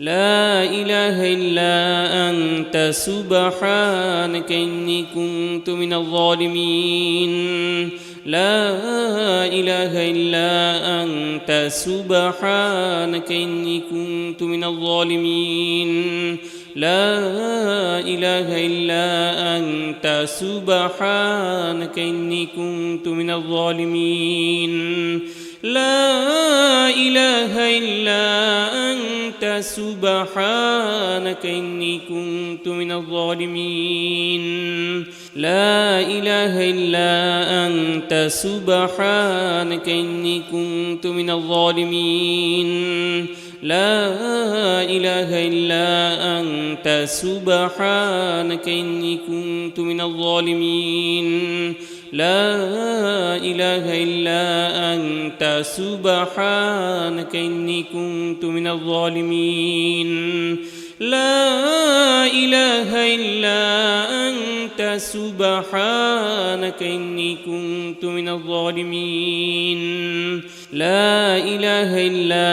لا إله إلا أنت سبحانك إني كنت من الظالمين لا إله إلا أنت سبحانك إني كنت من الظالمين لا إله إلا أنت سبحانك إني كنت من الظالمين لا إله إلا أنت سبحانك إني كنت من الظالمين لا إله إلا أنت سبحانك إني كنت من الظالمين لا إله إلا أنت سبحانك إني كنت من الظالمين لا إله إلا أنت سبحانك إني كنت من الظالمين لا إله إلا أنت سبحانك إني كنت من الظالمين لا إله إلا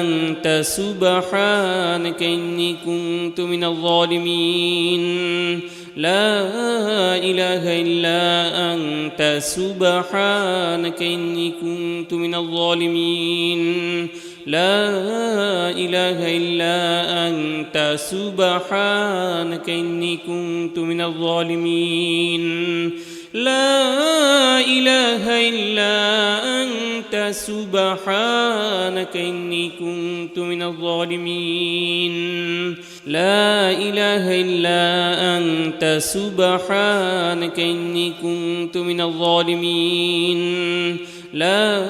أنت سبحانك إني كنت من الظالمين لا إله إلا أنت سبحانك إني كنت من الظالمين لا إله إلا أنت سبحانك إني كنت من الظالمين لا إله إلا أنت سبحانك إني كنت من الظالمين لا إله إلا أنت سبحانك إني كنت من الظالمين لا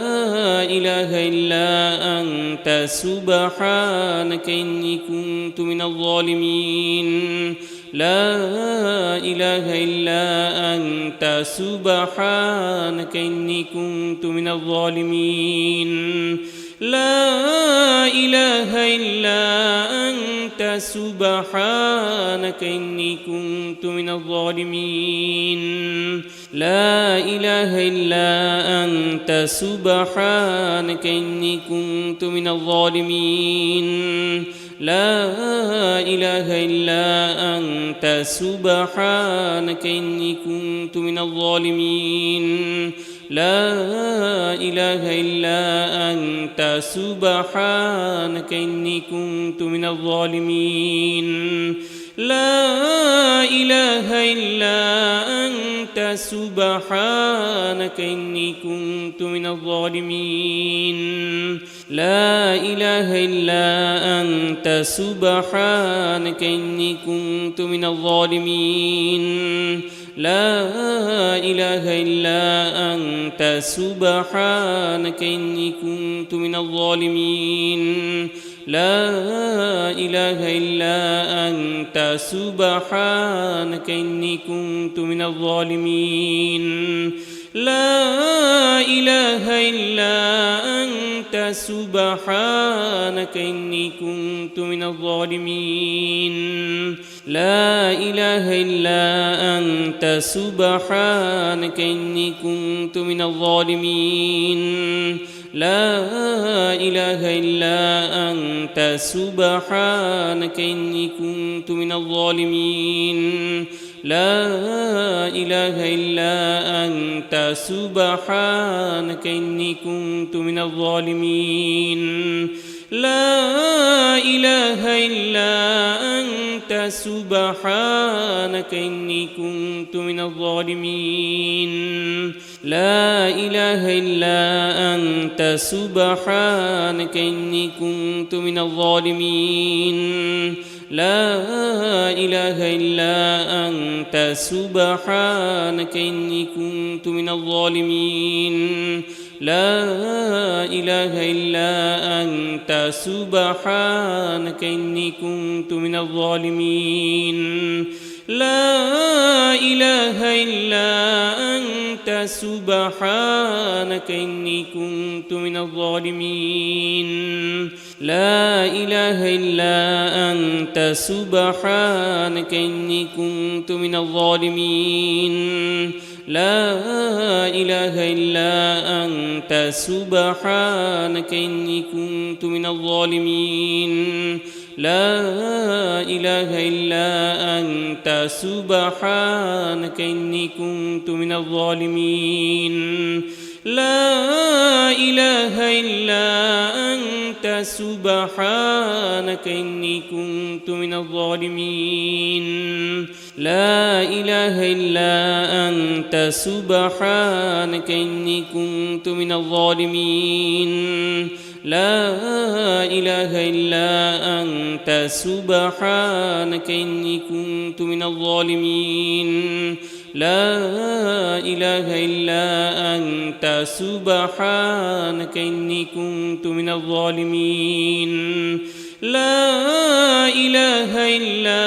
إله إلا أنت سبحانك إني كنت من الظالمين لا إله إلا أنت سبحانك إني كنت من الظالمين لا إله إلا أنت سبحانك إني كنت من الظالمين لا إله إلا أنت سبحانك إني كنت من الظالمين لا إله إلا أنت سبحانك إني كنت من الظالمين لا إله إلا أنت سبحانك إني كنت من الظالمين لا إله إلا أنت سبحانك إني كنت من الظالمين لا إله إلا أنت سبحانك إني كنت من الظالمين لا إله إلا أنت سبحانك إني كنت من الظالمين لا إله إلا أنت سبحانك إني كنت من الظالمين لا إله إلا أنت سبحانك إني كنت من الظالمين لا إله إلا أنت سبحانك إني كنت من الظالمين لا إله إلا أنت سبحانك إني كنت من الظالمين لا إله إلا أنت سبحانك إني كنت من الظالمين لا إله إلا أنت سبحانك إني كنت من الظالمين لا إله إلا أنت سبحانك إني كنت من الظالمين لا إله إلا أنت سبحانك إني كنت من الظالمين لا إله إلا أنت سبحانك إني كنت من الظالمين لا إله إلا أنت سبحانك إني كنت من الظالمين لا إله إلا أنت سبحانك إني كنت من الظالمين لا إله إلا أنت سبحانك إني كنت من الظالمين لا إله إلا أنت سبحانك إني كنت من الظالمين لا إله إلا أنت سبحانك إني كنت من الظالمين لا إله إلا أنت سبحانك إني كنت من الظالمين لا إله إلا أنت سبحانك إني كنت من الظالمين لا إله إلا أنت سبحانك إني كنت من الظالمين لا إله إلا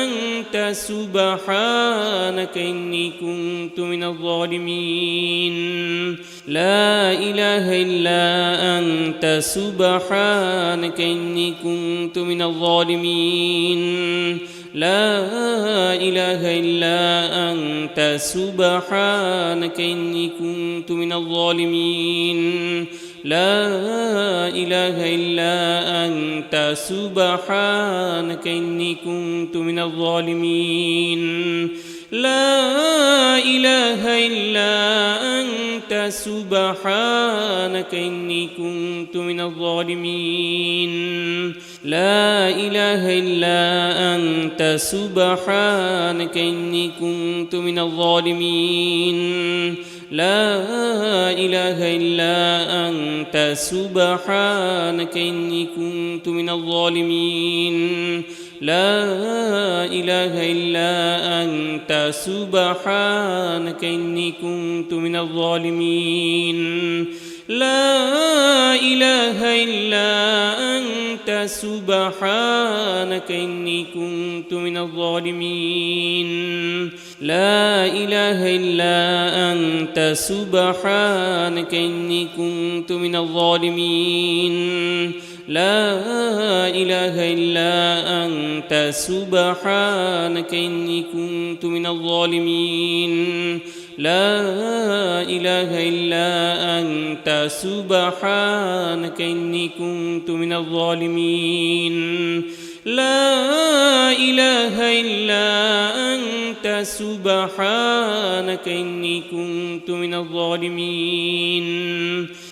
أنت سبحانك إني كنت من الظالمين لا إله إلا أنت سبحانك إني كنت من الظالمين لا إله إلا أنت سبحانك إني كنت من الظالمين لا إله إلا أنت سبحانك إني كنت من الظالمين لا إله إلا أنت سبحانك إني كنت من الظالمين لا إله إلا أنت سبحانك إني كنت من الظالمين لا إله إلا أنت سبحانك إني كنت من الظالمين لا إله إلا أنت سبحانك إني كنت من الظالمين لا إله إلا أنت سبحانك إني كنت من الظالمين لا إله إلا أنت سبحانك إني كنت من الظالمين لا إله إلا أنت سبحانك إني كنت من الظالمين لا إله إلا أنت سبحانك إني كنت من الظالمين لا إله إلا أنت سبحانك إني كنت من الظالمين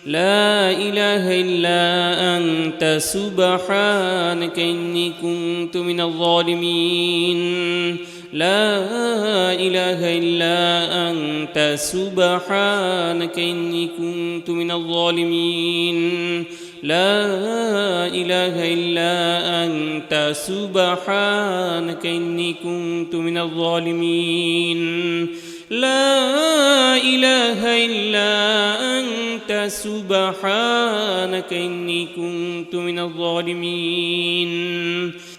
لا إله إلا أنت سبحانك إني كنت من الظالمين لا إله إلا أنت سبحانك إني كنت من الظالمين لا إله إلا أنت سبحانك إني كنت من الظالمين لا إله إلا أنت سبحانك إني كنت من الظالمين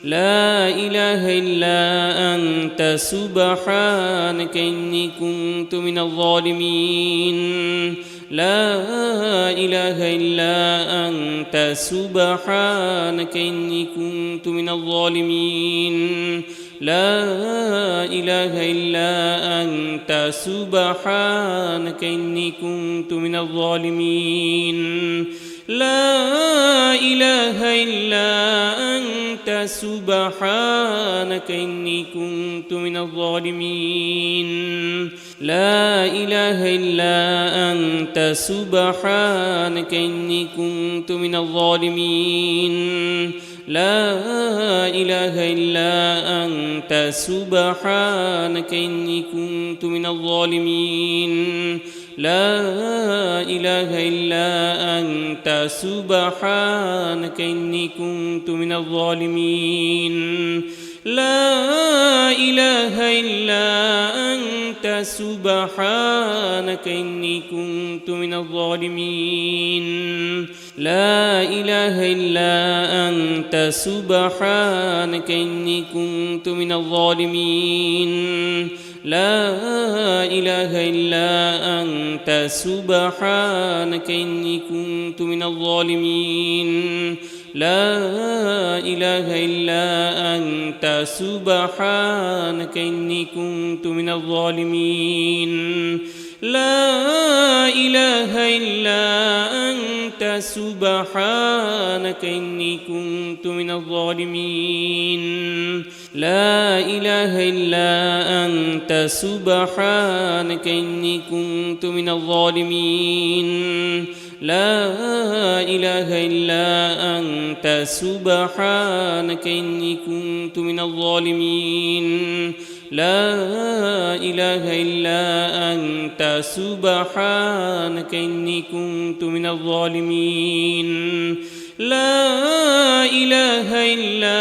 لا إله إلا أنت سبحانك إني كنت من الظالمين لا إله إلا أنت سبحانك إني كنت من الظالمين لا إله إلا أنت سبحانك إني كنت من الظالمين لا إله إلا أنت سبحانك إني كنت من الظالمين لا إله إلا أنت سبحانك إني كنت من الظالمين لا إله إلا أنت سبحانك إني كنت من الظالمين لا إله إلا أنت سبحانك إني كنت من الظالمين لا إله إلا أنت سبحانك إني كنت من الظالمين لا إله إلا أنت سبحانك إني كنت من الظالمين لا إله إلا أنت سبحانك إني كنت من الظالمين لا إله إلا أنت سبحانك إني كنت من الظالمين لا إله إلا أنت سبحانك إني كنت من الظالمين لا إله إلا أنت سبحانك إني كنت من الظالمين لا إله إلا أنت سبحانك إني كنت من الظالمين لا إله إلا أنت سبحانك إني كنت من الظالمين لا إله إلا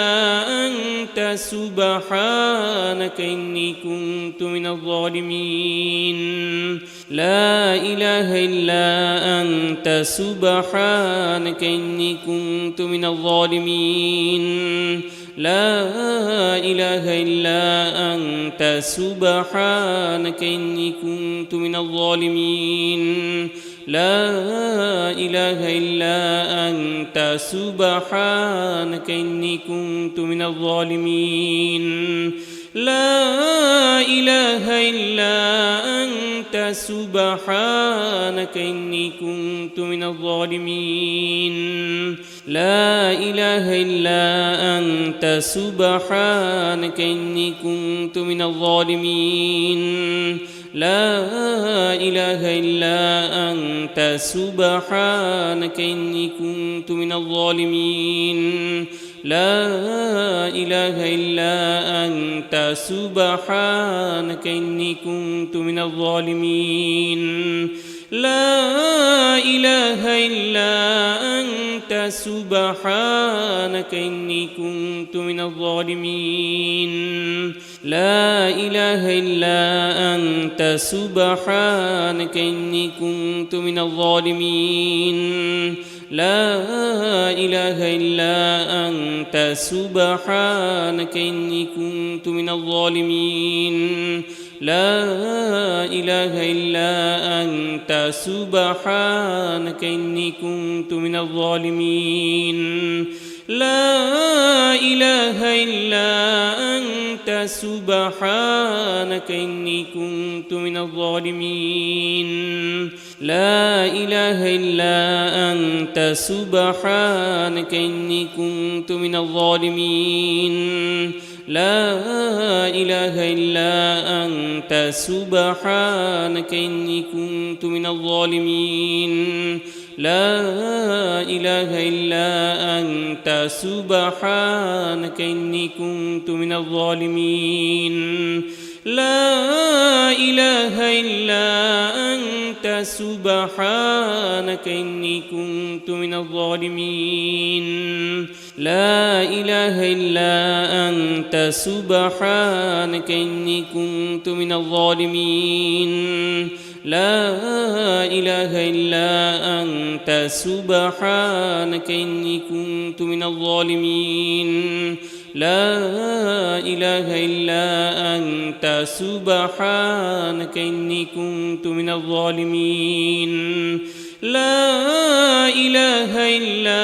أنت سبحانك إني كنت من الظالمين لا إله إلا أنت سبحانك إني كنت من الظالمين لا إله إلا أنت سبحانك إني كنت من الظالمين لا إله إلا أنت سبحانك إني كنت من الظالمين لا إله إلا أنت سبحانك إني كنت من الظالمين لا إله إلا أنت سبحانك إني كنت من الظالمين لا إله إلا أنت سبحانك إني كنت من الظالمين لا إله إلا أنت سبحانك إني كنت من الظالمين لا إله إلا أنت سبحانك إني كنت من الظالمين لا إله إلا أنت سبحانك إني كنت من الظالمين لا إله إلا أنت سبحانك إني كنت من الظالمين لا إله إلا أنت سبحانك إني كنت من الظالمين لا إله إلا أنت سبحانك إني كنت من الظالمين لا إله إلا أنت سبحانك إني كنت من الظالمين لا إله إلا أنت سبحانك إني كنت من الظالمين لا إله إلا أنت سبحانك إني كنت من الظالمين لا إله إلا أنت سبحانك إني كنت من الظالمين لا إله إلا أنت سبحانك إني كنت من الظالمين لا إله إلا أنت سبحانك إني كنت من الظالمين لا إله إلا أنت سبحانك إني كنت من الظالمين لا إله إلا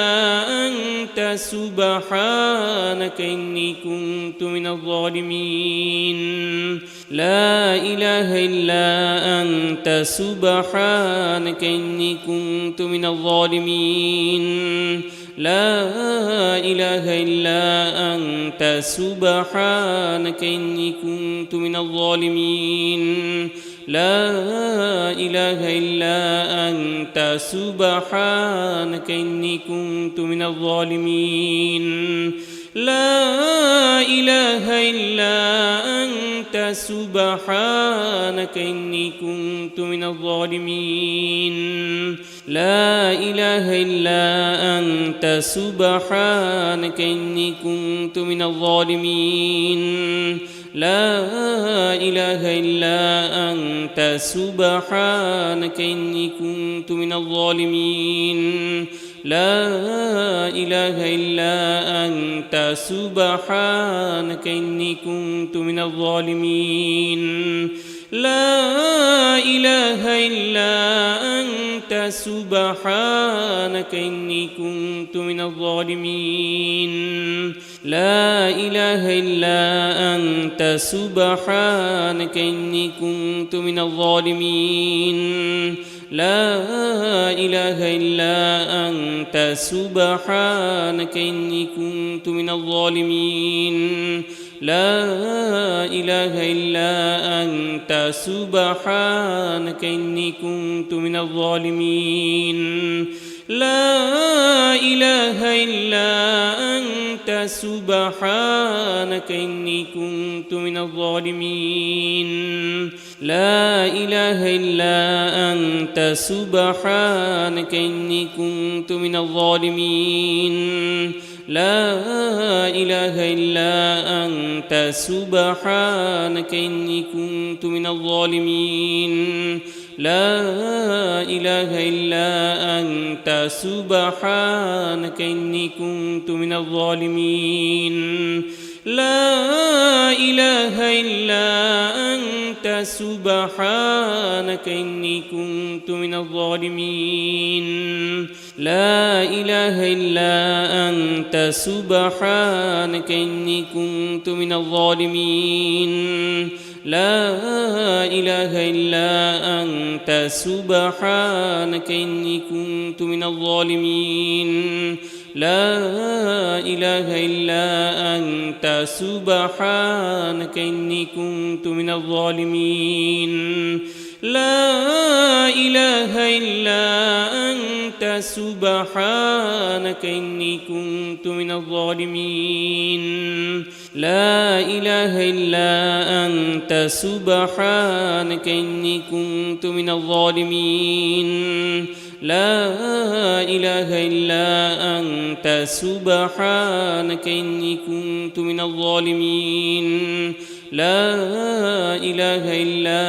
أنت سبحانك إني كنت من الظالمين لا إله إلا أنت سبحانك إني كنت من الظالمين لا إله إلا أنت سبحانك إني كنت من الظالمين لا إله إلا أنت سبحانك إني كنت من الظالمين لا إله إلا أنت سبحانك إني كنت من الظالمين لا إله إلا أنت سبحانك إني كنت من الظالمين لا إله إلا أنت سبحانك إني كنت من الظالمين لا إله إلا أنت سبحانك إني كنت من الظالمين لا إله إلا أنت سبحانك إني كنت من الظالمين لا إله إلا أنت سبحانك إني كنت من الظالمين لا إله إلا أنت سبحانك إني كنت من الظالمين لا إله إلا أنت سبحانك إني كنت من الظالمين لا إله إلا أنت سبحانك إني كنت من الظالمين لا إله إلا أنت سبحانك إني كنت من الظالمين لا إله إلا أنت سبحانك إني كنت من الظالمين لا إله إلا أنت سبحانك إني كنت من الظالمين لا إله إلا أنت سبحانك إني كنت من الظالمين لا إله إلا أنت سبحانك إني كنت من الظالمين لا إله إلا أنت سبحانك إني كنت من الظالمين لا إله إلا أنت سبحانك إني كنت من الظالمين لا إله إلا أنت سبحانك إني كنت من الظالمين لا إله إلا أنت سبحانك إني كنت من الظالمين لا إله إلا أنت سبحانك إني كنت من الظالمين لا إله إلا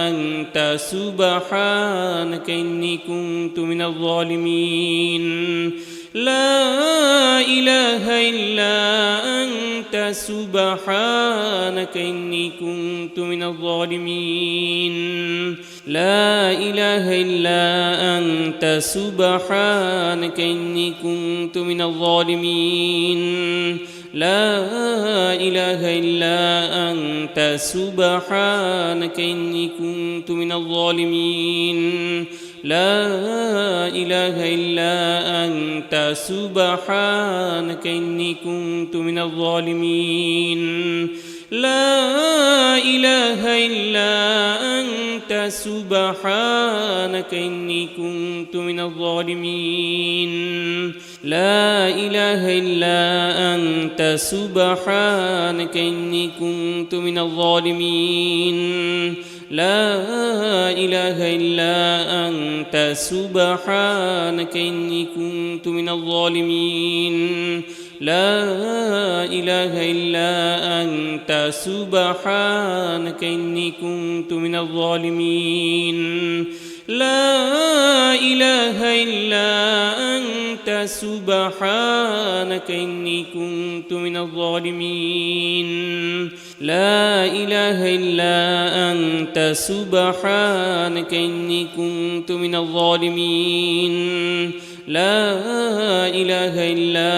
أنت سبحانك إني كنت من الظالمين لا إله إلا أنت سبحانك إني كنت من الظالمين لا إله إلا أنت سبحانك إني كنت من الظالمين لا إله إلا أنت سبحانك إني كنت من الظالمين لا إله إلا أنت سبحانك إني كنت من الظالمين لا إله إلا أنت سبحانك إني كنت من الظالمين لا إله إلا أنت سبحانك إني كنت من الظالمين لا إله إلا أنت سبحانك إني كنت من الظالمين لا إله إلا أنت سبحانك إني كنت من الظالمين لا إله إلا أنت سبحانك إني كنت من الظالمين لا إله إلا أنت سبحانك إني كنت من الظالمين لا إله إلا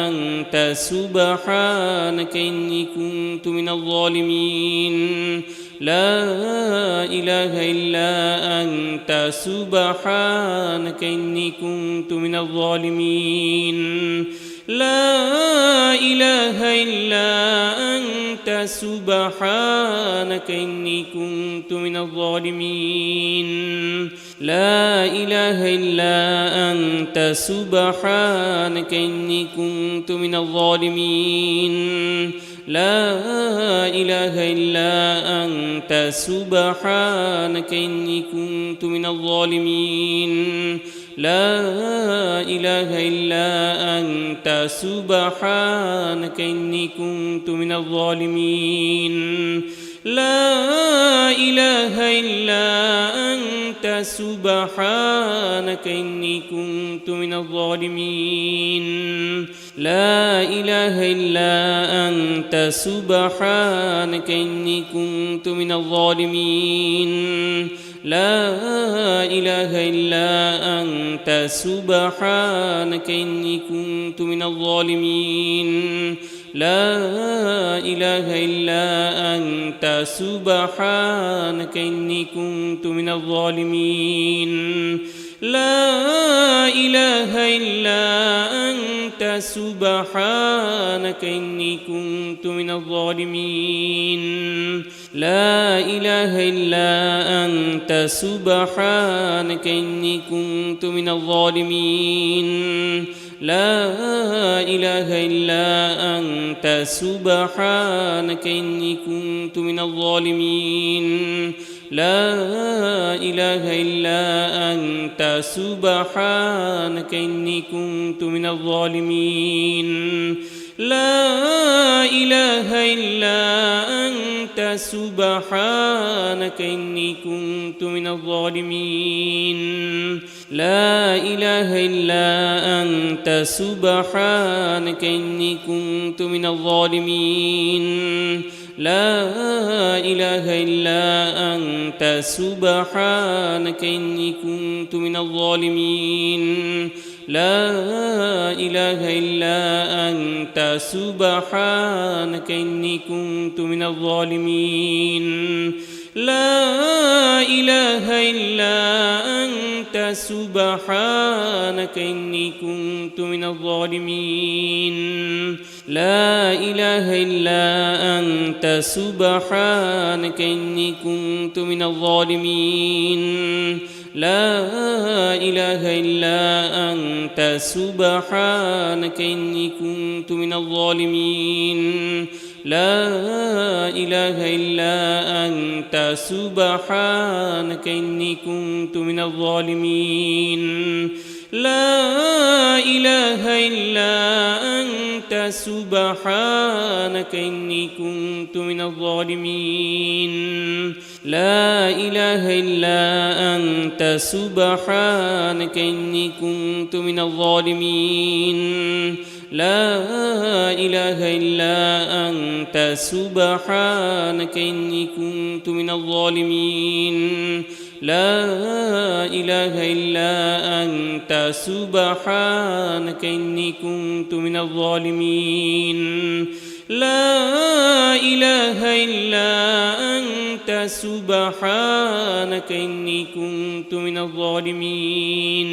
أنت سبحانك إني كنت من الظالمين لا إله إلا أنت سبحانك إني كنت من الظالمين لا إله إلا أنت سبحانك إني كنت من الظالمين لا إله إلا أنت سبحانك إني كنت من الظالمين لا إله إلا أنت سبحانك إني كنت من الظالمين لا إله إلا أنت سبحانك إني كنت من الظالمين لا إله إلا أنت سبحانك إني كنت من الظالمين لا إله إلا أنت سبحانك إني كنت من الظالمين لا إله إلا أنت سبحانك إني كنت من الظالمين لا إله إلا أنت سبحانك إني كنت من الظالمين لا إله إلا أنت سبحانك إني كنت من الظالمين لا إله إلا أنت سبحانك إني كنت من الظالمين لا إله إلا أنت سبحانك إني كنت من الظالمين لا إله إلا أنت سبحانك إني كنت من الظالمين لا إله إلا أنت سبحانك إني كنت من الظالمين لا إله إلا أنت سبحانك إني كنت من الظالمين لا إله إلا أنت سبحانك إني كنت من الظالمين لا إله إلا أنت سبحانك إني كنت من الظالمين لا إله إلا أنت سبحانك إني كنت من الظالمين لا إله إلا أنت سبحانك إني كنت من الظالمين لا إله إلا أنت سبحانك إني كنت من الظالمين لا إله إلا أنت سبحانك إني كنت من الظالمين لا إله إلا أنت سبحانك إني كنت من الظالمين لا إله إلا أنت سبحانك إني كنت من الظالمين لا إله إلا أنت سبحانك إني كنت من الظالمين لا إله إلا أنت سبحانك إني كنت من الظالمين لا إله إلا أنت سبحانك إني كنت من الظالمين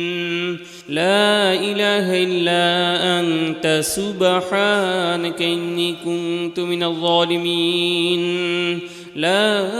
لا إله إلا أنت سبحانك إني كنت من الظالمين لا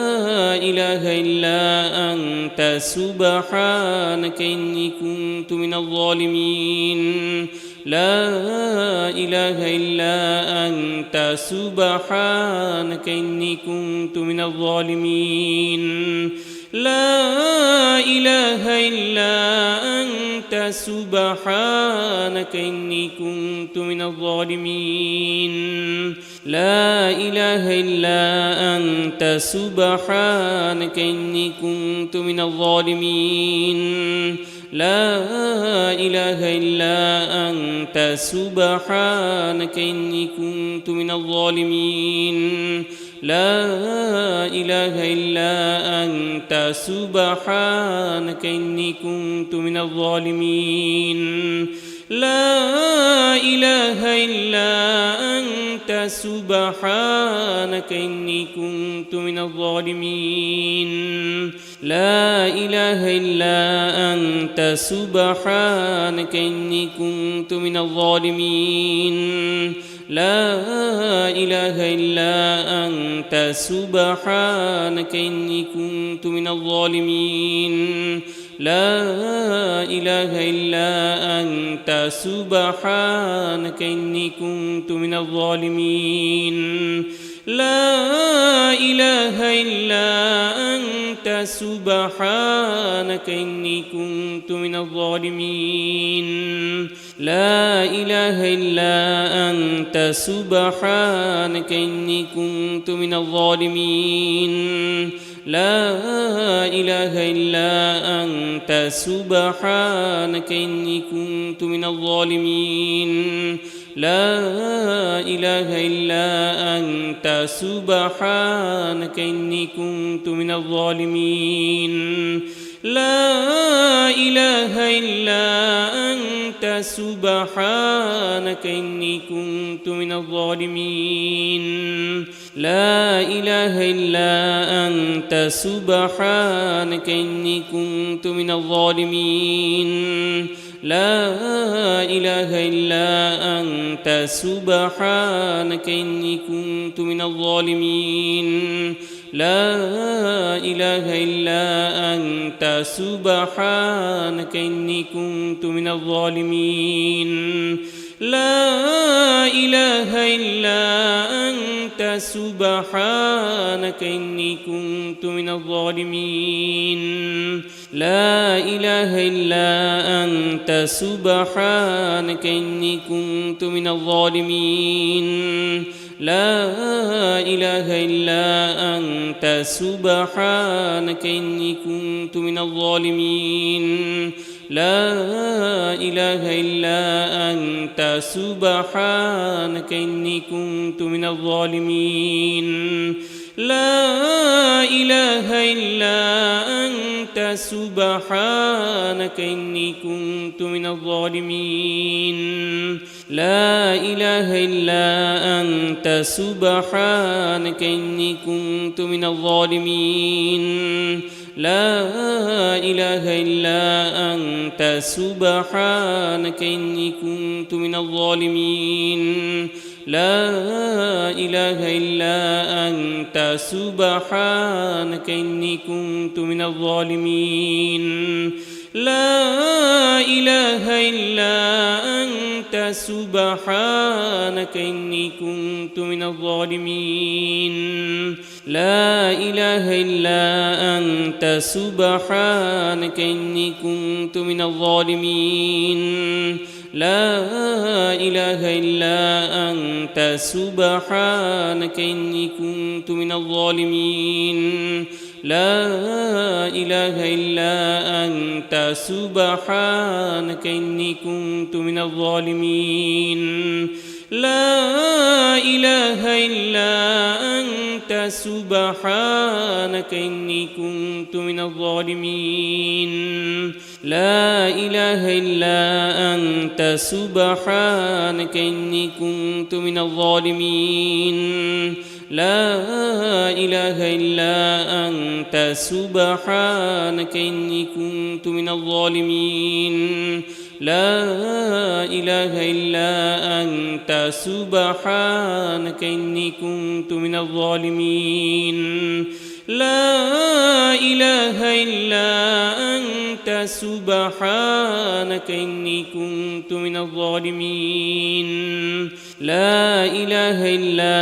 إله إلا أنت سبحانك إني كنت من الظالمين لا إله إلا أنت سبحانك إني كنت من الظالمين لا إله إلا أنت سبحانك إني كنت من الظالمين لا إله إلا أنت سبحانك إني كنت من الظالمين لا إله إلا أنت سبحانك إني كنت من الظالمين لا إله إلا أنت سبحانك إني كنت من الظالمين لا إله إلا أنت سبحانك إني كنت من الظالمين لا إله إلا أنت سبحانك إني كنت من الظالمين لا إله إلا أنت سبحانك إني كنت من الظالمين لا إله إلا أنت سبحانك إني كنت من الظالمين لا إله إلا أنت سبحانك إني كنت من الظالمين لا إله إلا أنت سبحانك إني كنت من الظالمين لا إله إلا أنت سبحانك إني كنت من الظالمين لا إله إلا أنت سبحانك إني كنت من الظالمين لا إله إلا أنت أنت سبحانك إني كنت من الظالمين لا إله إلا أنت سبحانك إني كنت من الظالمين لا إله إلا أنت سبحانك إني كنت من الظالمين لا إله إلا أنت سبحانك إني كنت من الظالمين لا إله إلا أنت سبحانك إني كنت من الظالمين لا إله إلا أنت سبحانك إني كنت من الظالمين لا إله إلا أنت سبحانك إني كنت من الظالمين لا إله إلا أنت سبحانك إني كنت من الظالمين لا إله إلا أنت سبحانك إني كنت من الظالمين لا إله إلا أنت سبحانك إني كنت من الظالمين لا إله إلا أنت سبحانك إني كنت من الظالمين لا إله إلا أنت سبحانك إني كنت من الظالمين لا إله إلا أنت سبحانك إني كنت من الظالمين لا إله إلا أنت سبحانك إني كنت من الظالمين لا إله إلا أنت سبحانك إني كنت من الظالمين لا إله إلا أنت سبحانك إني كنت من الظالمين لا إله إلا أنت سبحانك إني كنت من الظالمين لا إله إلا أنت سبحانك إني كنت من الظالمين لا إله إلا أنت سبحانك إني كنت من الظالمين لا إله إلا أنت سبحانك إني كنت من الظالمين لا إله إلا أنت سبحانك إني كنت من الظالمين لا إله إلا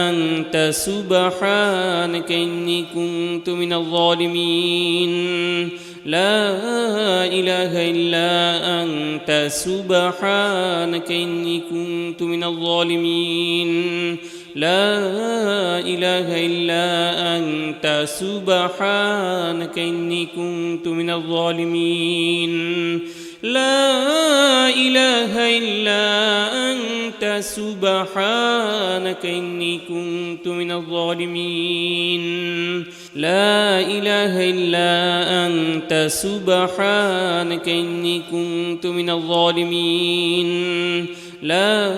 أنت سبحانك إني كنت من الظالمين لا إله إلا أنت سبحانك إني كنت من الظالمين لا إله إلا أنت سبحانك إني كنت من الظالمين لا إله إلا أنت سبحانك إني كنت من الظالمين لا إله إلا أنت سبحانك إني كنت من الظالمين لا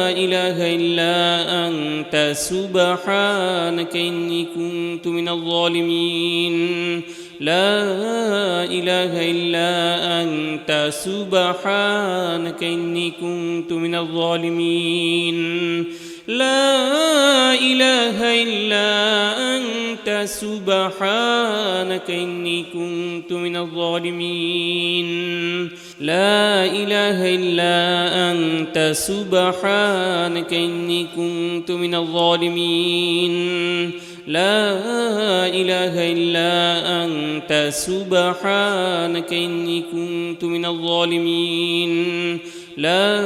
إله إلا أنت سبحانك إني كنت من الظالمين لا إله إلا أنت سبحانك إني كنت من الظالمين لا إله إلا أنت سبحانك إني كنت من الظالمين لا إله إلا أنت سبحانك إني كنت من الظالمين لا إله إلا أنت سبحانك إني كنت من الظالمين لا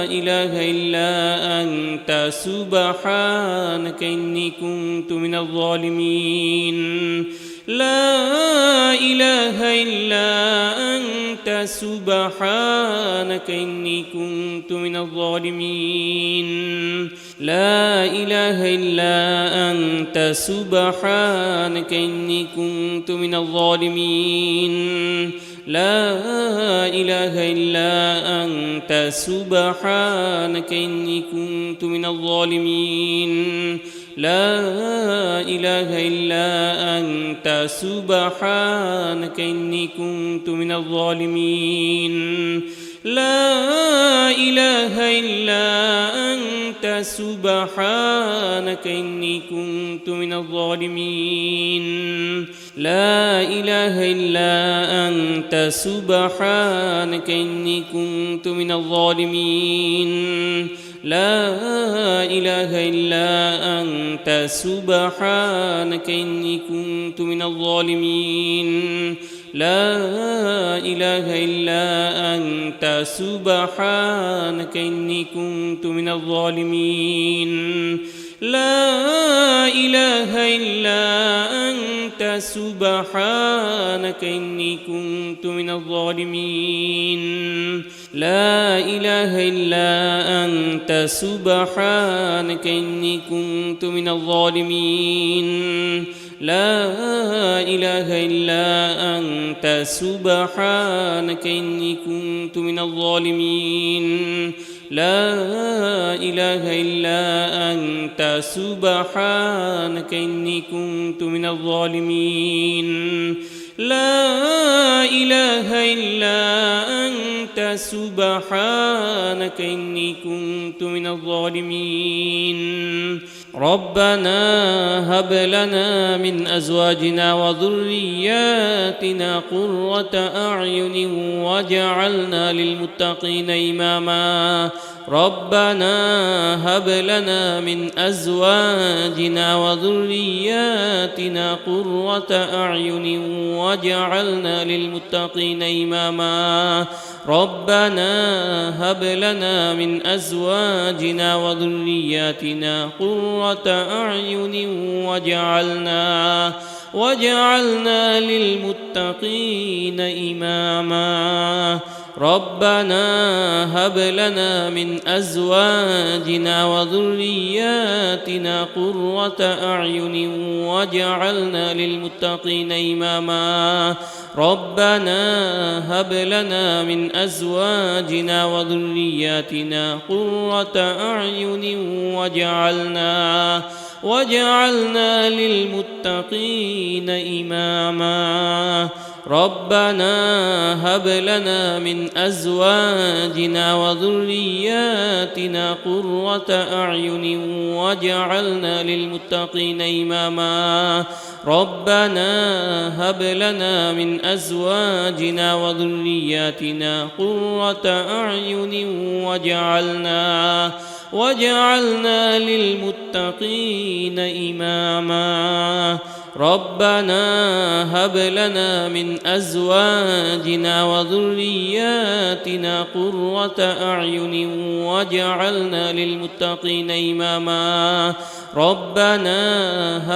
إله إلا أنت سبحانك إني كنت من الظالمين لا إله إلا أنت سبحانك إني كنت من الظالمين لا إله إلا أنت سبحانك إني كنت من الظالمين لا إله إلا أنت سبحانك إني كنت من الظالمين لا إله إلا أنت سبحانك إني كنت من الظالمين لا إله إلا أنت سبحانك إني كنت من الظالمين لا إله إلا أنت سبحانك إني كنت من الظالمين لا إله إلا أنت سبحانك إني كنت من الظالمين لا إله إلا أنت سبحانك إني كنت من الظالمين لا إله إلا أنت سبحانك إني كنت من الظالمين لا إله إلا أنت سبحانك إني كنت من الظالمين لا إله إلا أنت سبحانك إني كنت من الظالمين لا إله إلا أنت سبحانك إني كنت من الظالمين لا إله إلا أنت سبحانك إني كنت من الظالمين ربنا هب لنا من أزواجنا وذرياتنا قرة أعين واجعلنا للمتقين إماما ربنا هب لنا من أزواجنا وذرياتنا قرة أعين واجعلنا للمتقين إماما ربنا هب لنا من أزواجنا وذرياتنا قرة أعين واجعلنا للمتقين إماما ربنا هب لنا من أزواجنا وذرياتنا قرة أعين واجعلنا للمتقين إماما ربنا هب لنا من أزواجنا وذرياتنا قرة أعين واجعلنا للمتقين إماما ربنا هب لنا من أزواجنا وذرياتنا قرة أعين واجعلنا للمتقين إماما ربنا هب لنا من أزواجنا وذرياتنا قرة أعين واجعلنا للمتقين إماما ربنا هب لنا من أزواجنا وذرياتنا قرة أعين واجعلنا للمتقين إماما ربنا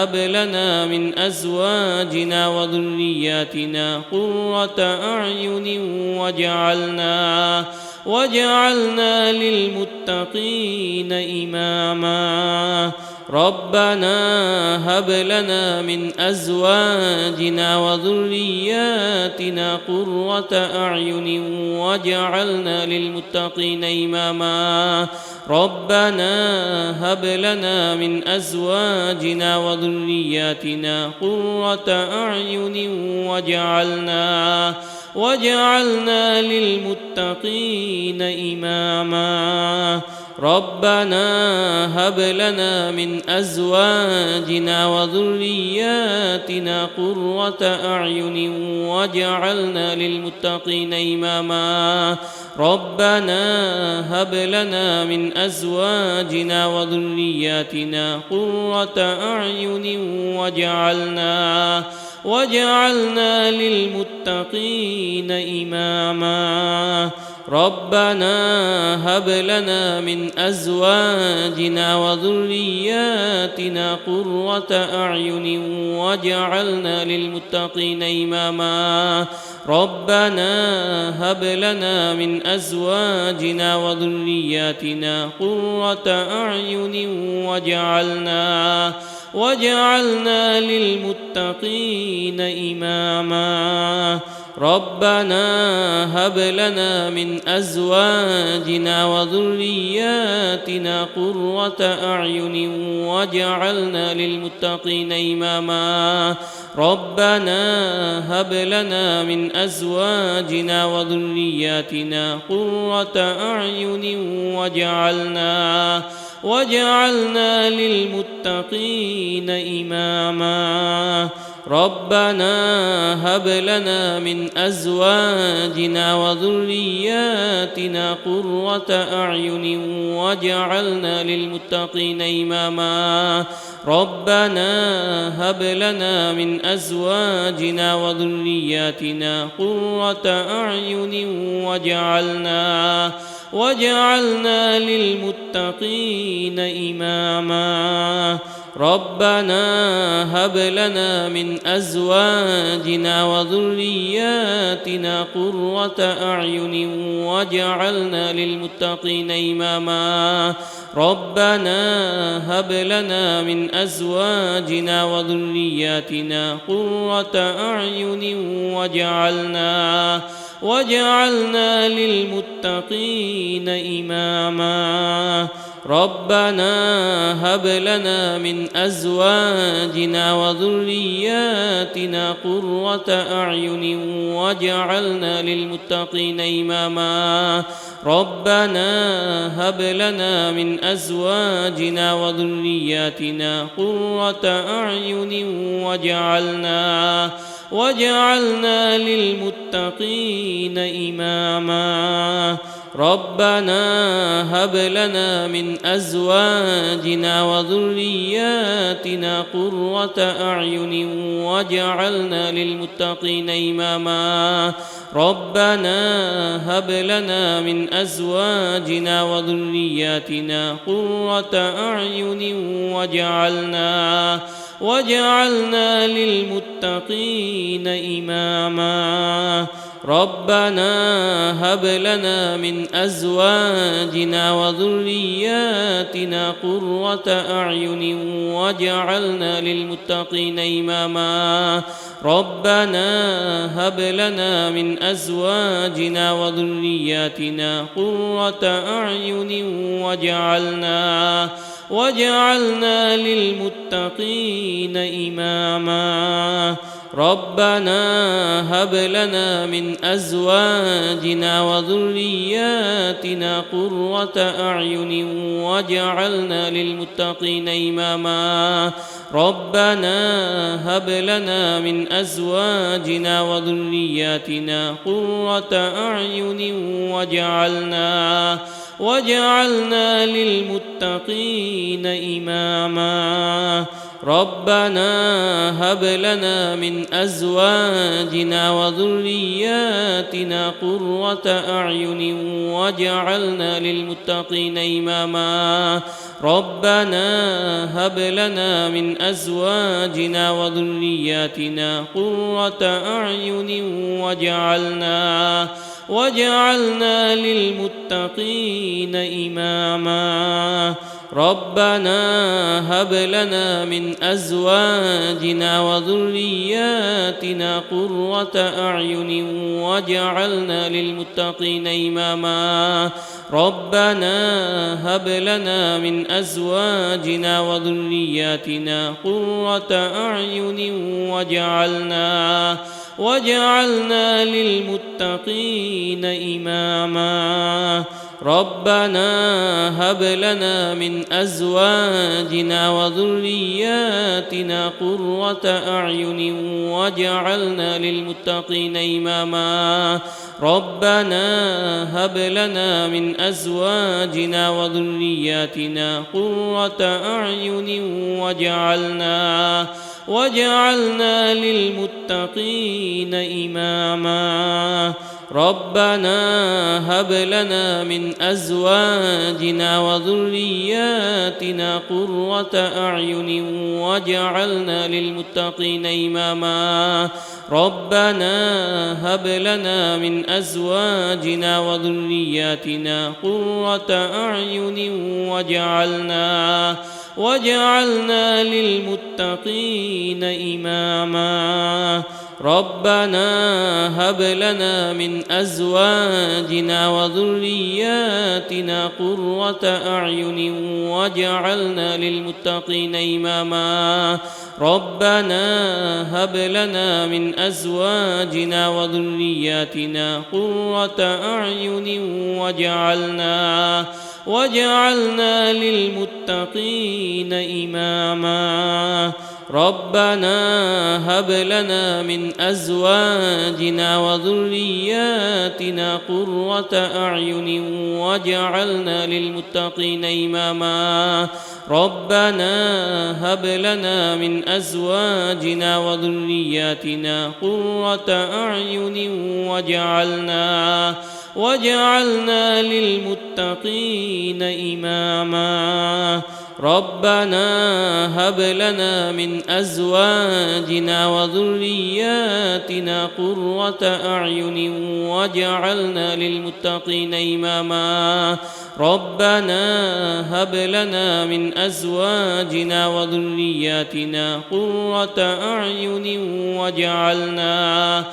هب لنا من أزواجنا وذرياتنا قرة أعين واجعلنا للمتقين إماما ربنا هب لنا من أزواجنا وذرياتنا قرة أعين واجعلنا للمتقين إماما ربنا هب لنا من أزواجنا وذرياتنا قرة أعين واجعلنا للمتقين إماما ربنا هب لنا من أزواجنا وذرياتنا قرة أعين واجعلنا للمتقين إماما ربنا هب لنا من أزواجنا وذرياتنا قرة أعين واجعلنا للمتقين إماما ربنا هب لنا من أزواجنا وذرياتنا قرة أعين واجعلنا للمتقين إماما ربنا هب لنا من أزواجنا وذرياتنا قرة أعين واجعلنا للمتقين إماما ربنا هب لنا من أزواجنا وذرياتنا قرة أعين واجعلنا للمتقين إماما ربنا هب لنا من أزواجنا وذرياتنا قرة أعين واجعلنا للمتقين إماما ربنا هب لنا من أزواجنا وذرياتنا قرة أعين واجعلنا للمتقين إماما ربنا هب لنا من أزواجنا وذرياتنا قرة أعين واجعلنا للمتقين إماما ربنا هب لنا من أزواجنا وذرياتنا قرة أعين واجعلنا للمتقين إماما ربنا هب لنا من أزواجنا وذرياتنا قرة أعين واجعلنا للمتقين إماما ربنا هب لنا من أزواجنا وذرياتنا قرة أعين واجعلنا للمتقين إماما ربنا هب لنا من أزواجنا وذرياتنا قرة أعين واجعلنا للمتقين إماما ربنا هب لنا من أزواجنا وذرياتنا قرة أعين واجعلنا للمتقين إماما ربنا هب لنا من أزواجنا وذرياتنا قرة أعين واجعلنا للمتقين إماما ربنا هب لنا من أزواجنا وذرياتنا قرة أعين واجعلنا للمتقين إماما ربنا هب لنا من أزواجنا وذرياتنا قرة أعين واجعلنا للمتقين إماما ربنا هب لنا من أزواجنا وذرياتنا قرة أعين واجعلنا للمتقين إماما ربنا هب لنا من أزواجنا وذرياتنا قرة أعين واجعلنا للمتقين إماما ربنا هب لنا من أزواجنا وذرياتنا قرة أعين واجعلنا للمتقين إماما ربنا هب لنا من أزواجنا وذرياتنا قرة أعين واجعلنا للمتقين إماما ربنا هب لنا من أزواجنا وذرياتنا قرة أعين واجعلنا للمتقين إماما ربنا هب لنا من أزواجنا وذرياتنا قرة أعين واجعلنا للمتقين إماما ربنا هب لنا من أزواجنا وذرياتنا قرة أعين واجعلنا للمتقين إماما ربنا هب لنا من أزواجنا وذرياتنا قرة أعين واجعلنا للمتقين إماما ربنا هب لنا من أزواجنا وذرياتنا قرة أعين واجعلنا للمتقين إماما ربنا هب لنا من أزواجنا وذرياتنا قرة أعين وجعلنا للمتقين إماما ربنا هب لنا من أزواجنا وذرياتنا قرة أعين وجعلنا للمتقين إماما ربنا هب لنا من أزواجنا وذرياتنا قرة أعين وجعلنا للمتقين إماما ربنا هب لنا من أزواجنا وذرياتنا قرة أعين وجعلنا للمتقين إماما ربنا هب لنا من أزواجنا وذرياتنا قرة أعين وجعلنا للمتقين إماما ربنا هب لنا من أزواجنا وذرياتنا قرة أعين وجعلنا للمتقين إماما ربنا هب لنا من أزواجنا وذرياتنا قرة أعين وجعلنا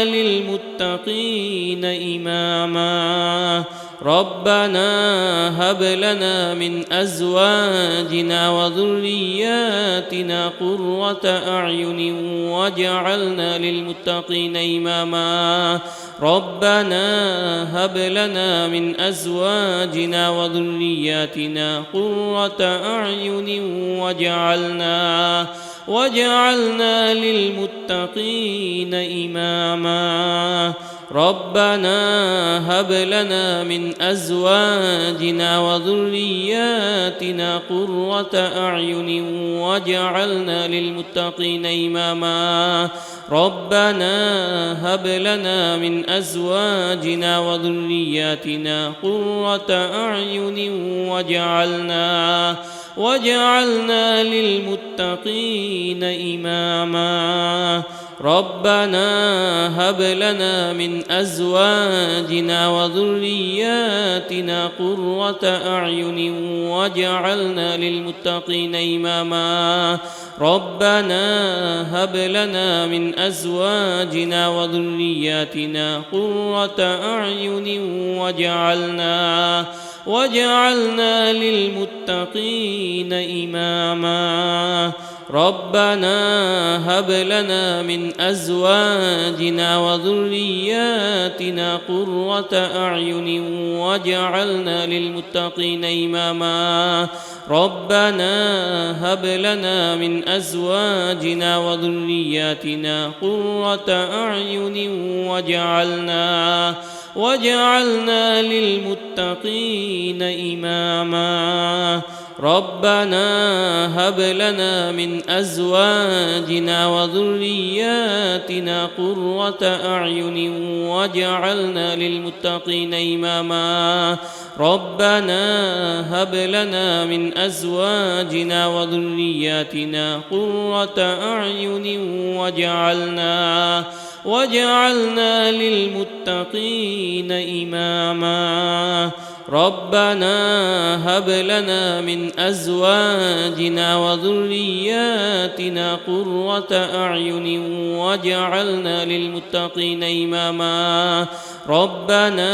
للمتقين إماما ربنا هب لنا من أزواجنا وذرياتنا قرة أعين وجعلنا للمتقين إماما ربنا هب لنا من أزواجنا وذرياتنا قرة أعين وجعلنا للمتقين إماما ربنا هب لنا من أزواجنا وذرياتنا قرة أعين وجعلنا للمتقين إماما ربنا هب لنا من أزواجنا وذرياتنا قرة أعين وجعلنا للمتقين إماما ربنا هب لنا من أزواجنا وذرياتنا قرة أعين وجعلنا للمتقين إماما ربنا هب لنا من أزواجنا وذرياتنا قرة أعين وجعلنا للمتقين إماما ربنا هب لنا من أزواجنا وذرياتنا قرة أعين وجعلنا للمتقين إماما ربنا هب لنا من أزواجنا وذرياتنا قرة أعين وجعلنا للمتقين إماما ربنا هب لنا من أزواجنا وذرياتنا قرة أعين وجعلنا للمتقين إماما ربنا هب لنا من أزواجنا وذرياتنا قرة أعين وجعلنا للمتقين إماما ربنا هب لنا من أزواجنا وذرياتنا قرة أعين وجعلنا للمتقين إماما ربنا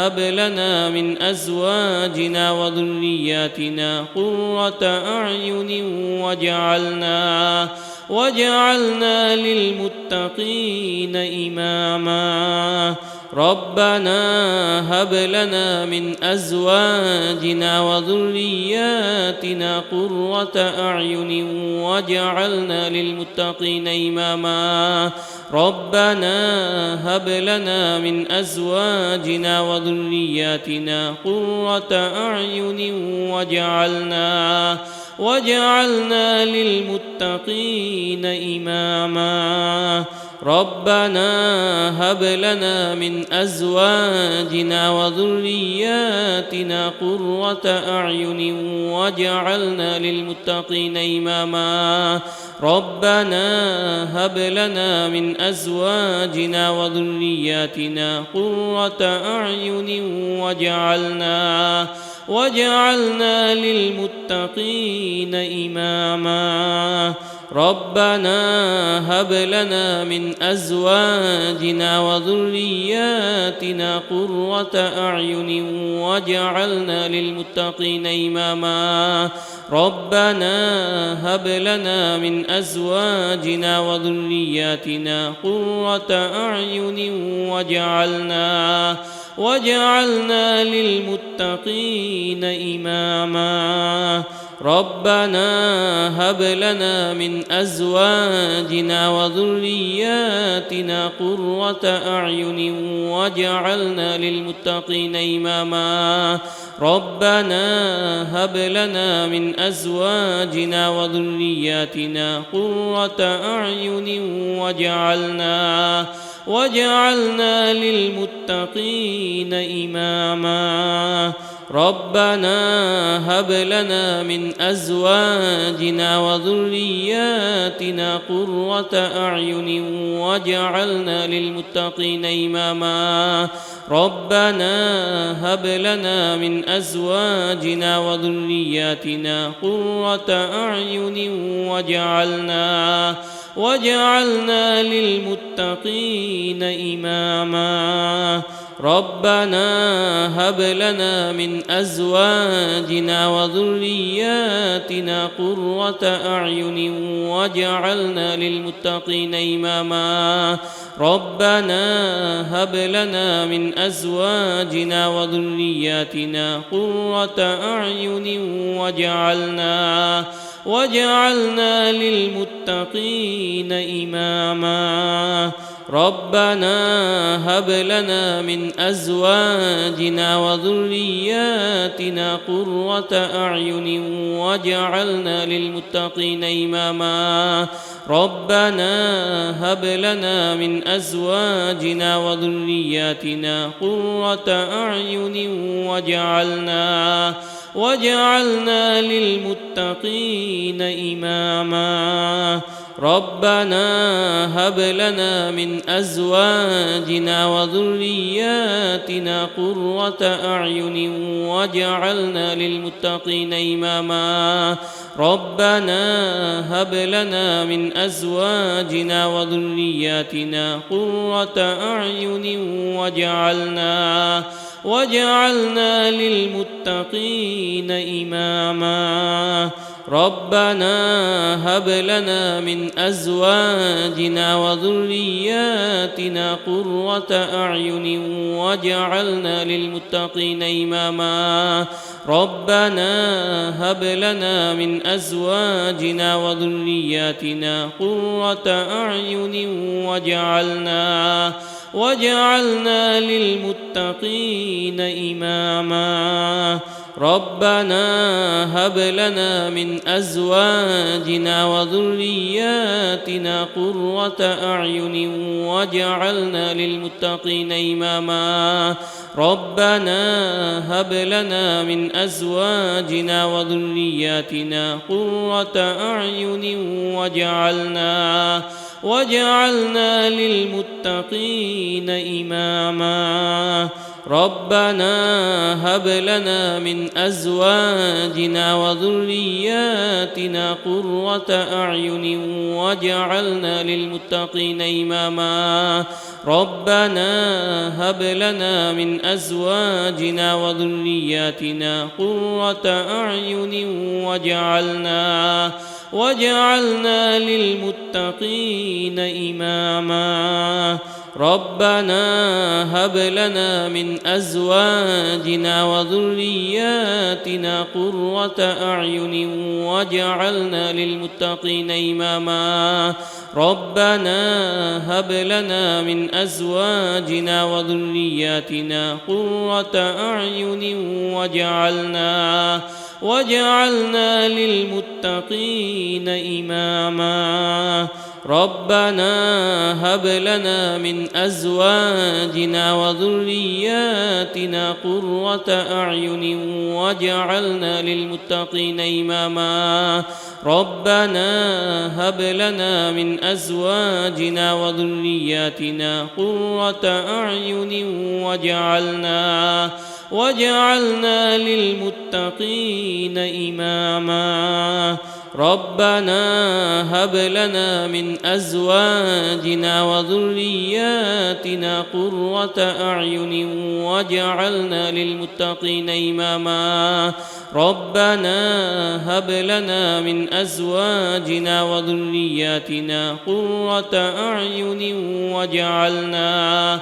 هب لنا من أزواجنا وذرياتنا قرة أعين وجعلنا للمتقين إماما ربنا هب لنا من أزواجنا وذرياتنا قرة أعين وجعلنا للمتقين إماما ربنا هب لنا من أزواجنا وذرياتنا قرة أعين وجعلنا للمتقين إماما ربنا هب لنا من أزواجنا وذرياتنا قرة أعين وجعلنا للمتقين إماما ربنا هب لنا من أزواجنا وذرياتنا قرة أعين واجعلنا للمتقين إماما ربنا هب لنا من أزواجنا وذرياتنا قرة أعين واجعلنا للمتقين إماما ربنا هب لنا من أزواجنا وذرياتنا قرة أعين واجعلنا للمتقين إماما ربنا هب لنا من أزواجنا وذرياتنا قرة أعين واجعلنا للمتقين إماما ربنا هب لنا من أزواجنا وذرياتنا قرة أعين واجعلنا للمتقين إماما ربنا هب لنا من أزواجنا وذرياتنا قرة أعين واجعلنا للمتقين إماما ربنا هب لنا من أزواجنا وذرياتنا قرة أعين واجعلنا للمتقين إماما ربنا هب لنا من أزواجنا وذرياتنا قرة أعين واجعلنا للمتقين إماما ربنا هب لنا من أزواجنا وذرياتنا قرة أعين واجعلنا للمتقين إماما ربنا هب لنا من أزواجنا وذرياتنا قرة أعين واجعلنا للمتقين إماما ربنا هب لنا من أزواجنا وذرياتنا قرة أعين واجعلنا للمتقين إماما ربنا هب لنا من أزواجنا وذرياتنا قرة أعين واجعلنا للمتقين إماما ربنا هب لنا من أزواجنا وذرياتنا قرة أعين واجعلنا للمتقين إماما ربنا هب لنا من أزواجنا وذرياتنا قرة أعين واجعلنا للمتقين إماما ربنا هب لنا من أزواجنا وذرياتنا قرة أعين واجعلنا للمتقين إماما ربنا هب لنا من أزواجنا وذرياتنا قرة أعين واجعلنا للمتقين إماما ربنا هب لنا من أزواجنا وذرياتنا قرة أعين واجعلنا للمتقين إماما ربنا هب لنا من أزواجنا وذرياتنا قرة أعين واجعلنا للمتقين إماما ربنا هب لنا من أزواجنا وذرياتنا قرة أعين واجعلنا للمتقين إماما ربنا هب لنا من أزواجنا وذرياتنا قرة أعين واجعلنا للمتقين إماما ربنا هب لنا من أزواجنا وذرياتنا قرة أعين واجعلنا للمتقين إماما ربنا هب لنا من أزواجنا وذرياتنا قرة أعين واجعلنا للمتقين إماما ربنا هب لنا من أزواجنا وذرياتنا قرة أعين واجعلنا للمتقين إماما ربنا هب لنا من أزواجنا وذرياتنا قرة أعين واجعلنا للمتقين إماما ربنا هب لنا من أزواجنا وذرياتنا قرة أعين واجعلنا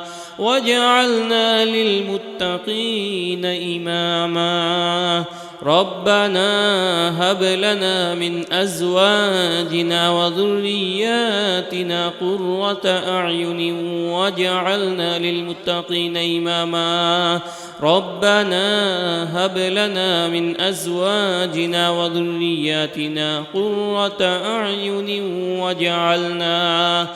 للمتقين إماما ربنا هب لنا من أزواجنا وذرياتنا قرة أعين واجعلنا للمتقين إماما ربنا هب لنا من أزواجنا وذرياتنا قرة أعين واجعلنا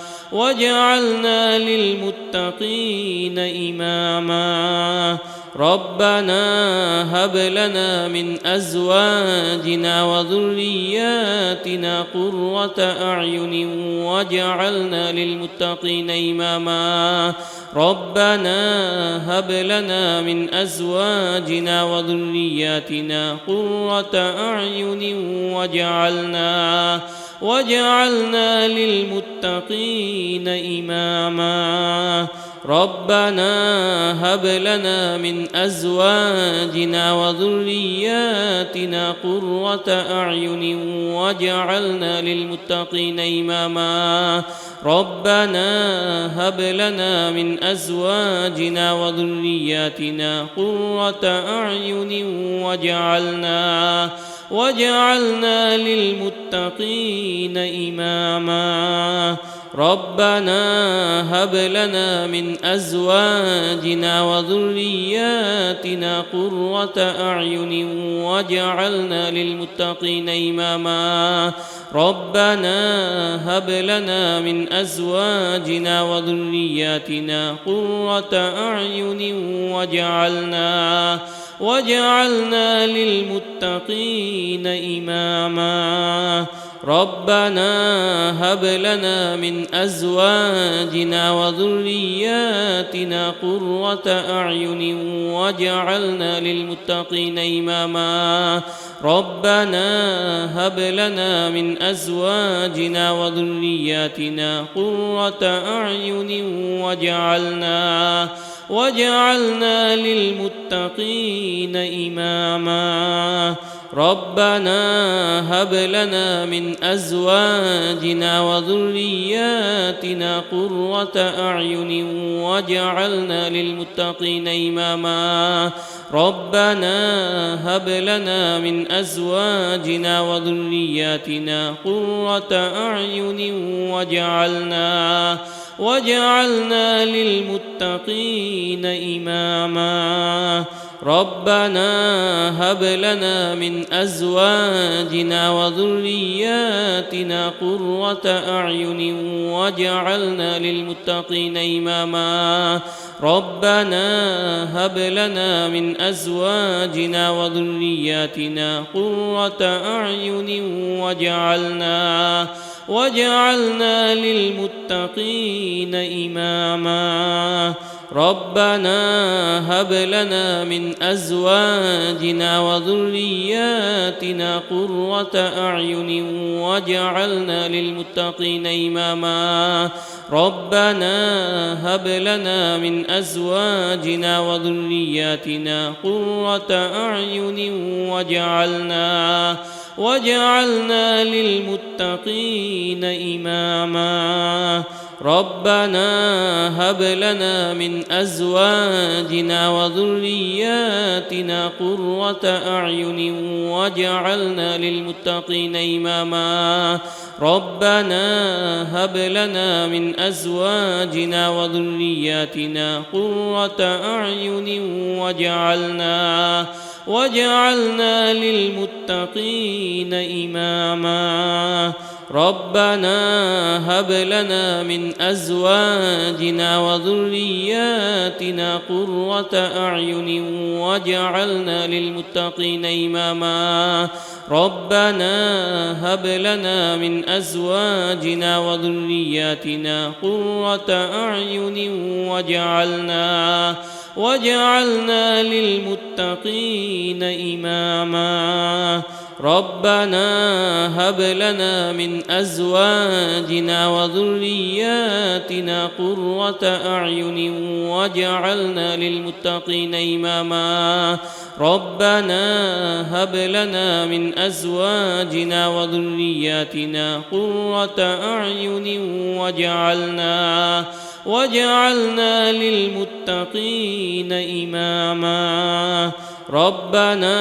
للمتقين إماما ربنا هب لنا من أزواجنا وذرياتنا قرة أعين واجعلنا للمتقين إماما ربنا هب لنا من أزواجنا وذرياتنا قرة أعين واجعلنا للمتقين إماما ربنا هب لنا من أزواجنا وذرياتنا قرة أعين واجعلنا للمتقين إماما ربنا هب لنا من أزواجنا وذرياتنا قرة أعين واجعلنا للمتقين إماما ربنا هب لنا من أزواجنا وذرياتنا قرة أعين واجعلنا للمتقين إماما ربنا هب لنا من أزواجنا وذرياتنا قرة أعين واجعلنا للمتقين إماما ربنا هب لنا من أزواجنا وذرياتنا قرة أعين واجعلنا للمتقين إماما ربنا هب لنا من أزواجنا وذرياتنا قرة أعين واجعلنا للمتقين إماما ربنا هب لنا من أزواجنا وذرياتنا قرة أعين واجعلنا للمتقين إماما ربنا هب لنا من أزواجنا وذرياتنا قرة أعين واجعلنا للمتقين إماما ربنا هب لنا من أزواجنا وذرياتنا قرة أعين واجعلنا للمتقين إماما ربنا هب لنا من أزواجنا وذرياتنا قرة أعين واجعلنا للمتقين إماما ربنا هب لنا من أزواجنا وذرياتنا قرة أعين واجعلنا للمتقين إماما ربنا هب لنا من أزواجنا وذرياتنا قرة أعين واجعلنا للمتقين إماما ربنا هب لنا من أزواجنا وذرياتنا قرة أعين واجعلنا للمتقين إماما ربنا هب لنا من أزواجنا وذرياتنا قرة أعين واجعلنا للمتقين إماما ربنا هب لنا من أزواجنا وذرياتنا قرة أعين واجعلنا للمتقين إماما ربنا هب لنا من أزواجنا وذرياتنا قرة أعين واجعلنا للمتقين إماما ربنا هب لنا من أزواجنا وذرياتنا قرة أعين واجعلنا للمتقين إماما ربنا هب لنا من أزواجنا وذرياتنا قرة أعين واجعلنا للمتقين إماما ربنا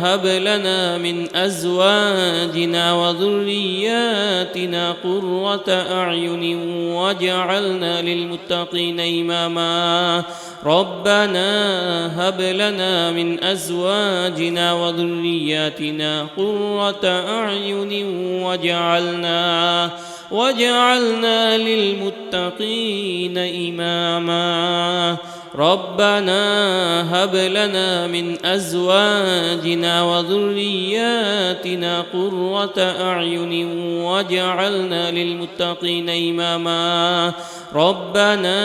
هب لنا من أزواجنا وذرياتنا قرة أعين واجعلنا للمتقين إماما ربنا هب لنا من أزواجنا وذرياتنا قرة أعين واجعلنا للمتقين إماما ربنا هب لنا من أزواجنا وذرياتنا قرة أعين واجعلنا للمتقين إماما ربنا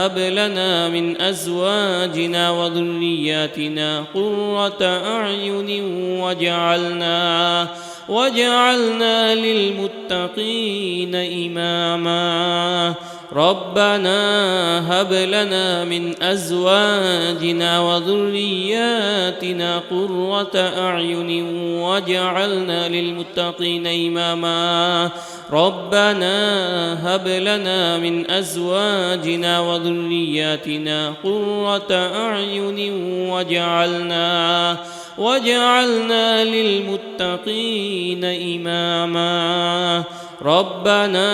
هب لنا من أزواجنا وذرياتنا قرة أعين واجعلنا للمتقين إماما ربنا هب لنا من أزواجنا وذرياتنا قرة أعين واجعلنا للمتقين إماما ربنا هب لنا من أزواجنا وذرياتنا قرة أعين واجعلنا للمتقين إماما ربنا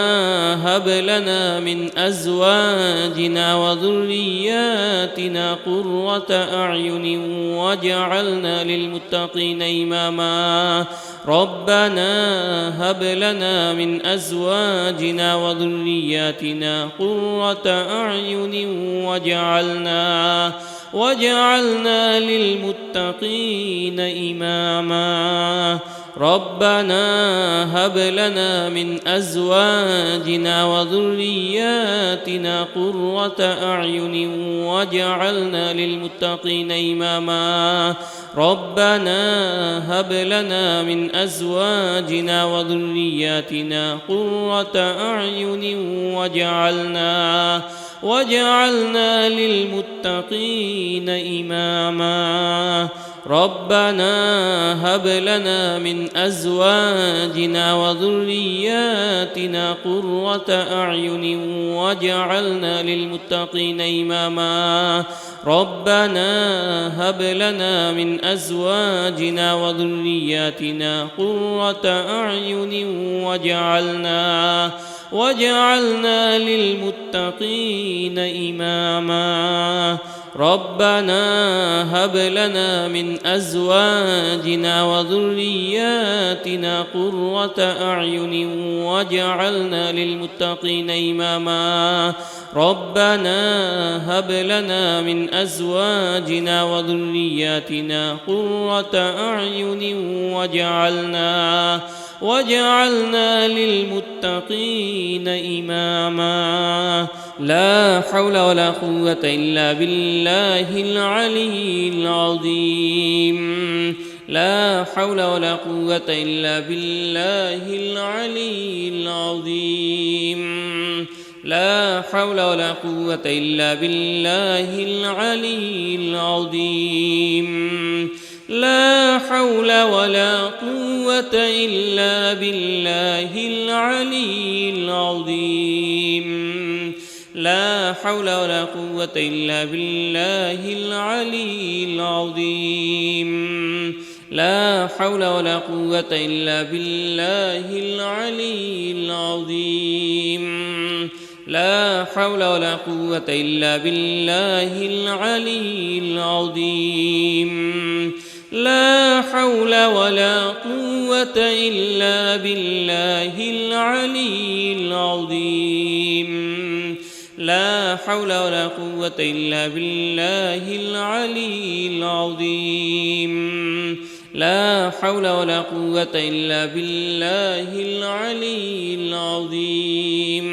هب لنا من أزواجنا وذرياتنا قرة أعين واجعلنا للمتقين إماما ربنا هب لنا من أزواجنا وذرياتنا قرة أعين واجعلنا للمتقين إماما ربنا هب لنا من أزواجنا وذرياتنا قرة أعين واجعلنا للمتقين إماما ربنا هب لنا من أزواجنا وذرياتنا قرة أعين واجعلنا للمتقين إماما ربنا هب لنا من أزواجنا وذرياتنا قرة أعين واجعلنا للمتقين إماما ربنا هب لنا من أزواجنا وذرياتنا قرة أعين واجعلنا للمتقين إماما ربنا هب لنا من أزواجنا وذرياتنا قرة أعين واجعلنا للمتقين إماما ربنا هب لنا من أزواجنا وذرياتنا قرة أعين واجعلنا للمتقين إماما لا حول ولا قوة إلا بالله العلي العظيم لا حول ولا قوة إلا بالله العلي العظيم لا حول ولا قوة إلا بالله العلي العظيم لا حول ولا قوة إلا بالله العلي العظيم لا حول ولا قوة إلا بالله العلي العظيم لا حول ولا قوة إلا بالله العلي العظيم لا حول ولا قوة إلا بالله العلي العظيم لا حول ولا قوة إلا بالله العلي العظيم لا حول ولا قوة إلا بالله العلي العظيم لا حول ولا قوة إلا بالله العلي العظيم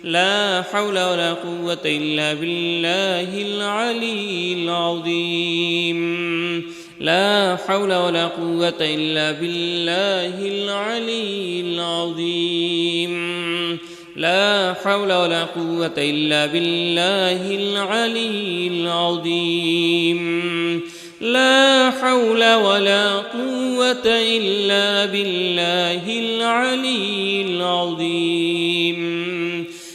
لا حول ولا قوة إلا بالله العلي العظيم لا حول ولا قوة إلا بالله العلي العظيم لا حول ولا قوة إلا بالله العلي العظيم لا حول ولا قوة إلا بالله العلي العظيم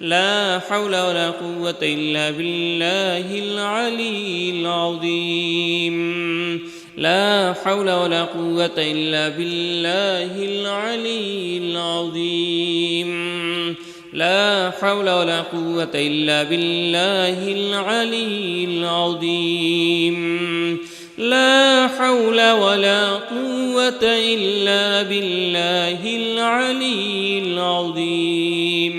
لا حول ولا قوة إلا بالله العلي العظيم لا حول ولا قوة إلا بالله العلي العظيم لا حول ولا قوة إلا بالله العلي العظيم لا حول ولا قوة إلا بالله العلي العظيم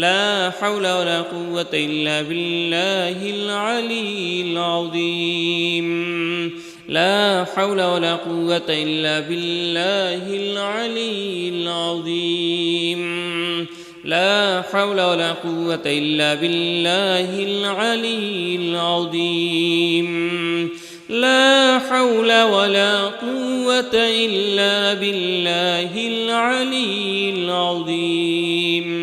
لا حول ولا قوة إلا بالله العلي العظيم لا حول ولا قوة إلا بالله العلي العظيم لا حول ولا قوة إلا بالله العلي العظيم لا حول ولا قوة إلا بالله العلي العظيم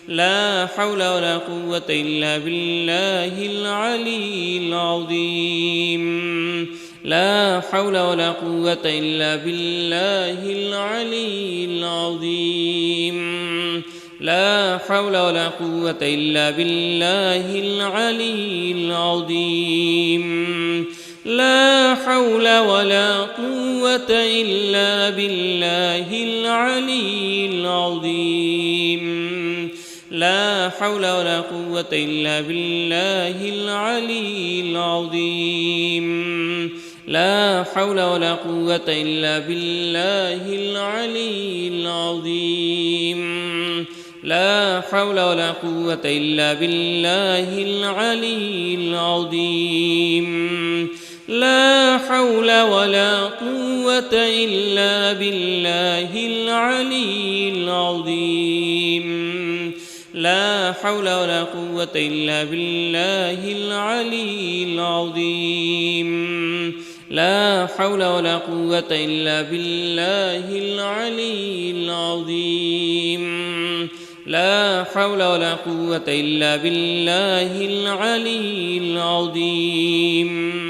لا حول ولا قوة إلا بالله العلي العظيم لا حول ولا قوة إلا بالله العلي العظيم لا حول ولا قوة إلا بالله العلي العظيم لا حول ولا قوة إلا بالله العلي العظيم لا حول ولا قوة إلا بالله العلي العظيم لا حول ولا قوة إلا بالله العلي العظيم لا حول ولا قوة إلا بالله العلي العظيم لا حول ولا قوة إلا بالله العلي العظيم لا حول ولا قوة إلا بالله العلي العظيم لا حول ولا قوة إلا بالله العلي العظيم لا حول ولا قوة إلا بالله العلي العظيم